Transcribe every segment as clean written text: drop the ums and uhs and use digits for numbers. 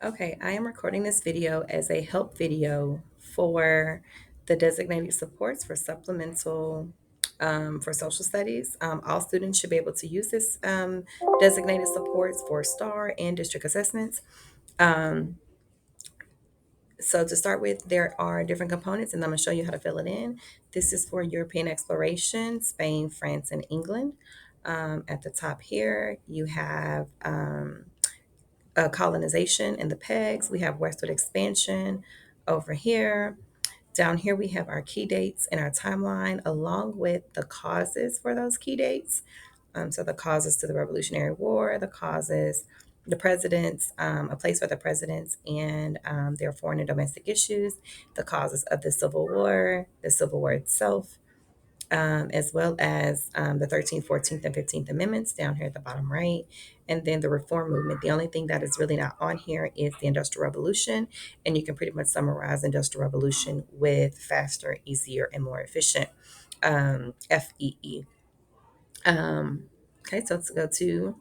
Okay, I am recording this video as a help video for the designated supports for supplemental for social studies. All students should be able to use this designated supports for STAR and district assessments. Um, so to start with, there are different components, and I'm going to show you how to fill it in. This is for European exploration, Spain, France, and England. At the top here, you have colonization and the pegs. We have westward expansion over here. Down here, we have our key dates and our timeline, along with the causes for those key dates. So the causes to the Revolutionary War, the causes, the presidents, a place for the presidents and their foreign and domestic issues, the causes of the Civil War itself, as well as the 13th, 14th, and 15th Amendments down here at the bottom right. And then the reform movement. The only thing that is really not on here is the Industrial Revolution. And you can pretty much summarize Industrial Revolution with faster, easier, and more efficient, FEE. Okay, so let's go to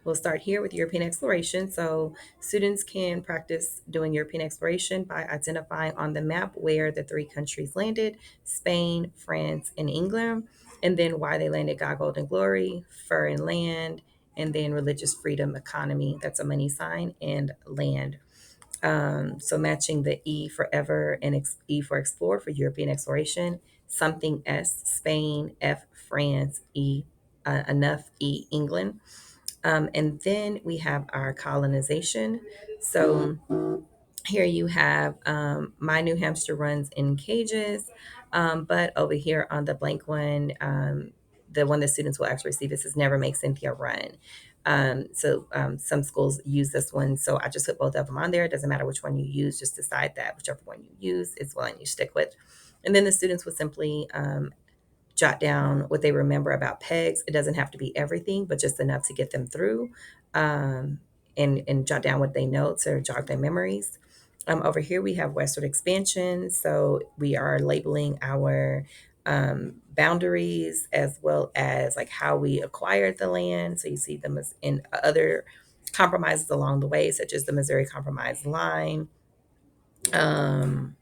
We'll start here with European exploration. So students can practice doing European exploration by identifying on the map where the three countries landed: Spain, France, and England, and then why they landed: God, gold, and glory, fur and land, and then religious freedom, economy, that's a money sign, and land. So matching the E for ever and E for explore for European exploration, something S, Spain, F, France, E, enough, E, England. And then we have our colonization. So here you have my New Hampshire runs in cages, but over here on the blank one, the one that students will actually receive, it says never make Cynthia run. So some schools use this one. So I just put both of them on there. It doesn't matter which one you use, just decide that whichever one you use is one you stick with. And then the students would simply jot down what they remember about pegs. It doesn't have to be everything, but just enough to get them through, and jot down what they know to jog their memories. Over here, we have westward expansion. So we are labeling our boundaries as well as like how we acquired the land. So you see them as in other compromises along the way, such as the Missouri Compromise line. Um,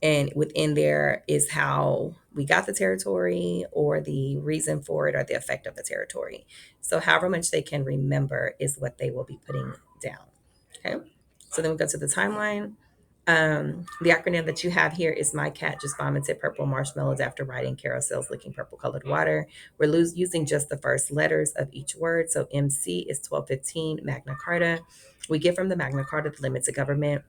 and within there is how we got the territory or the reason for it or the effect of the territory. So however much they can remember is what they will be putting down. Okay. So then we go to the timeline. The acronym that you have here is My Cat Just Vomited Purple Marshmallows After Riding Carousels Licking Purple Colored Water. We're using just the first letters of each word. So MC is 1215 Magna Carta. We get from the Magna Carta the limits of government.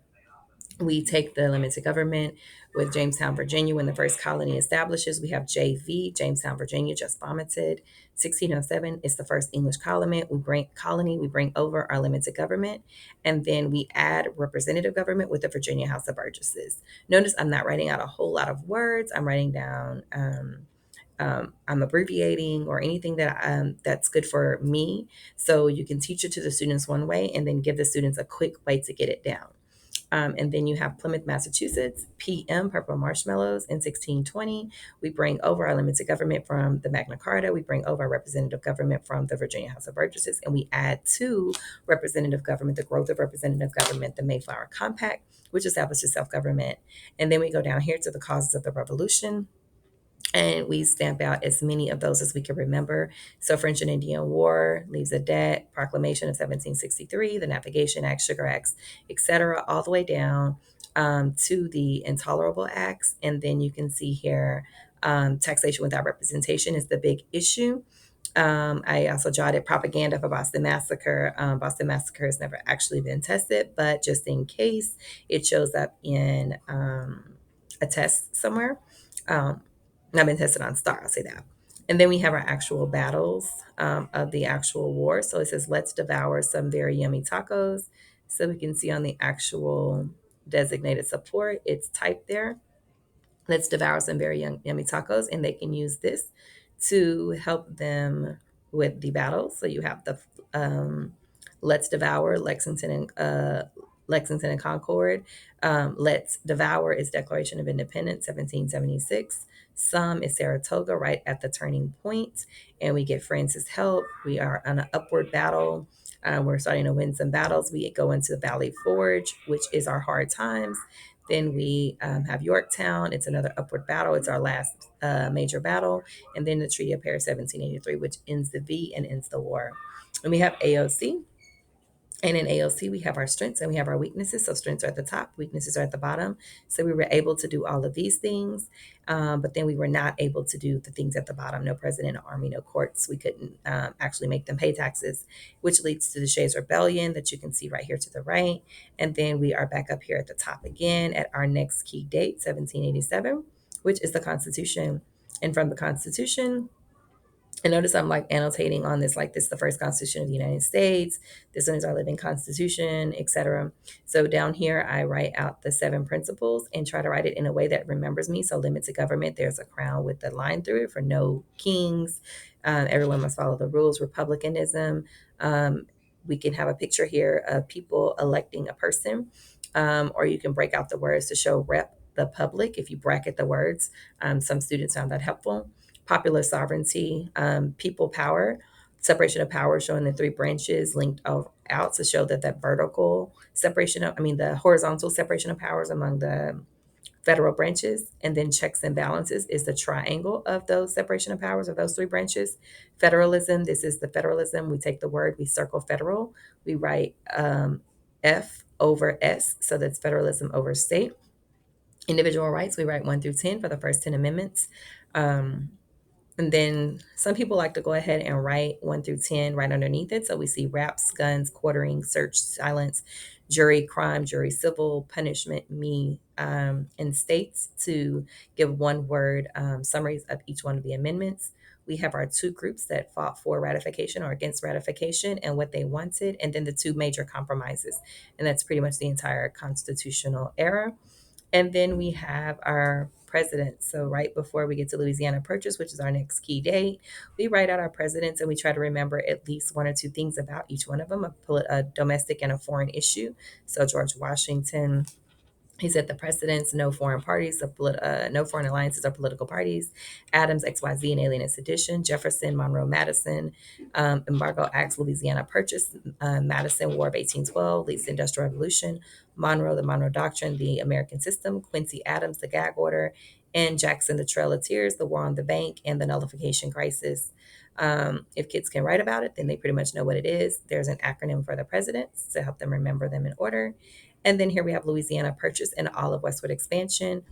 We take the limits of government with Jamestown, Virginia, when the first colony establishes. We have JV, Jamestown, Virginia, just vomited. 1607 is the first English colony. We bring over our limits of government, and then we add representative government with the Virginia House of Burgesses. Notice I'm not writing out a whole lot of words. I'm writing down. I'm abbreviating or anything that's good for me. So you can teach it to the students one way, and then give the students a quick way to get it down. And then you have Plymouth, Massachusetts, PM, Purple Marshmallows in 1620. We bring over our limits of government from the Magna Carta. We bring over our representative government from the Virginia House of Burgesses, and we add to representative government the growth of representative government, the Mayflower Compact, which establishes self-government. And then we go down here to the causes of the revolution, and we stamp out as many of those as we can remember. So French and Indian War, Leaves of Debt, Proclamation of 1763, the Navigation Act, Sugar Acts, etc., all the way down to the Intolerable Acts. And then you can see here, taxation without representation is the big issue. I also jotted propaganda for Boston Massacre. Boston Massacre has never actually been tested, but just in case, it shows up in a test somewhere. Not been tested on Star, I'll say that. And then we have our actual battles of the actual war. So it says, let's devour some very yummy tacos. So we can see on the actual designated support, it's typed there. Let's devour some very yummy tacos, and they can use this to help them with the battles. So you have the Let's Devour Lexington and Concord. Let's Devour is Declaration of Independence, 1776. Some is Saratoga, right at the turning point, and we get Francis Help. We are on an upward battle. We're starting to win some battles. We go into the Valley Forge, which is our hard times. Then we have Yorktown. It's another upward battle. It's our last major battle. And then the Treaty of Paris 1783, which ends the V and ends the war. And we have AOC. And in AOC, we have our strengths and we have our weaknesses. So strengths are at the top, weaknesses are at the bottom. So we were able to do all of these things, but then we were not able to do the things at the bottom. No president, no army, no courts. We couldn't actually make them pay taxes, which leads to the Shays Rebellion that you can see right here to the right. And then we are back up here at the top again at our next key date, 1787, which is the Constitution. And from the Constitution, and notice I'm like annotating on this, like this is the first Constitution of the United States. This one is our living Constitution, etc. So down here, I write out the 7 principles and try to write it in a way that remembers me. So limited government, there's a crown with the line through it for no kings. Everyone must follow the rules. Republicanism. We can have a picture here of people electing a person, or you can break out the words to show rep the public. If you bracket the words, some students found that helpful. Popular sovereignty, people power, separation of power, showing the 3 branches linked out to show that that vertical separation of, I mean, the horizontal separation of powers among the federal branches, and then checks and balances is the triangle of those separation of powers of those 3 branches. Federalism, this is the federalism. We take the word, we circle federal, we write F over S, so that's federalism over state. Individual rights, we write 1 through 10 for the first 10 amendments. And then some people like to go ahead and write 1 through 10 right underneath it. So we see raps, guns, quartering, search, silence, jury, crime, jury, civil, punishment, me, and states to give 1 word summaries of each one of the amendments. We have our 2 groups that fought for ratification or against ratification and what they wanted, and then the 2 major compromises. And that's pretty much the entire constitutional era. And then we have our presidents. So right before we get to Louisiana Purchase, which is our next key date, we write out our presidents and we try to remember at least 1 or 2 things about each one of them, a domestic and a foreign issue. So George Washington, he said the precedents, no foreign parties, no foreign alliances or political parties. Adams, XYZ, and Alien and Sedition. Jefferson, Monroe, Madison. Embargo Acts, Louisiana Purchase. Madison, War of 1812, leads the Industrial Revolution. Monroe, the Monroe Doctrine, the American System. Quincy Adams, the Gag Order. And Jackson, the Trail of Tears, the War on the Bank, and the Nullification Crisis. If kids can write about it, then they pretty much know what it is. There's an acronym for the presidents to help them remember them in order. And then here we have Louisiana Purchase and all of Westward Expansion,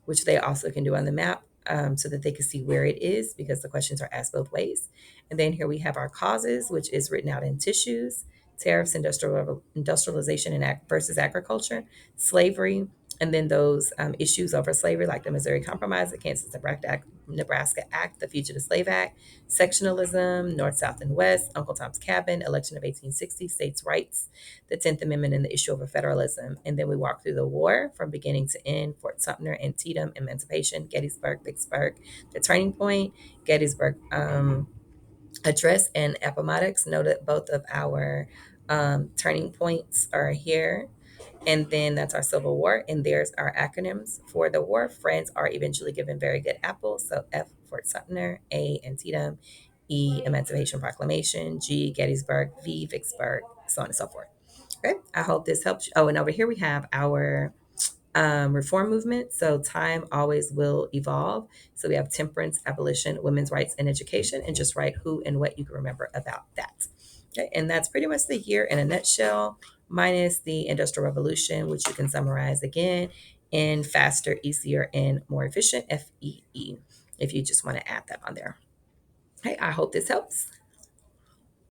which they also can do on the map so that they can see where it is because the questions are asked both ways. And then here we have our causes, which is written out in tissues, tariffs, industrialization and versus agriculture, slavery, and then those issues over slavery, like the Missouri Compromise, the Nebraska Act, the Fugitive Slave Act, sectionalism, North, South, and West, Uncle Tom's Cabin, election of 1860, states' rights, the 10th Amendment, and the issue of federalism. And then we walk through the war from beginning to end, Fort Sumter, Antietam, Emancipation, Gettysburg, Vicksburg, the turning point, Gettysburg Address, and Appomattox. Note that both of our turning points are here. And then that's our Civil War. And there's our acronyms for the war. Friends are eventually given very good apples. So F, Fort Sumter, A, Antietam, E, Emancipation Proclamation, G, Gettysburg, V, Vicksburg, so on and so forth. Okay, I hope this helps you. Oh, and over here we have our reform movement. So time always will evolve. So we have temperance, abolition, women's rights, and education, and just write who and what you can remember about that. Okay, and that's pretty much the year in a nutshell, minus the Industrial Revolution, which you can summarize again in faster, easier, and more efficient, FEE, if you just want to add that on there. Okay, I hope this helps.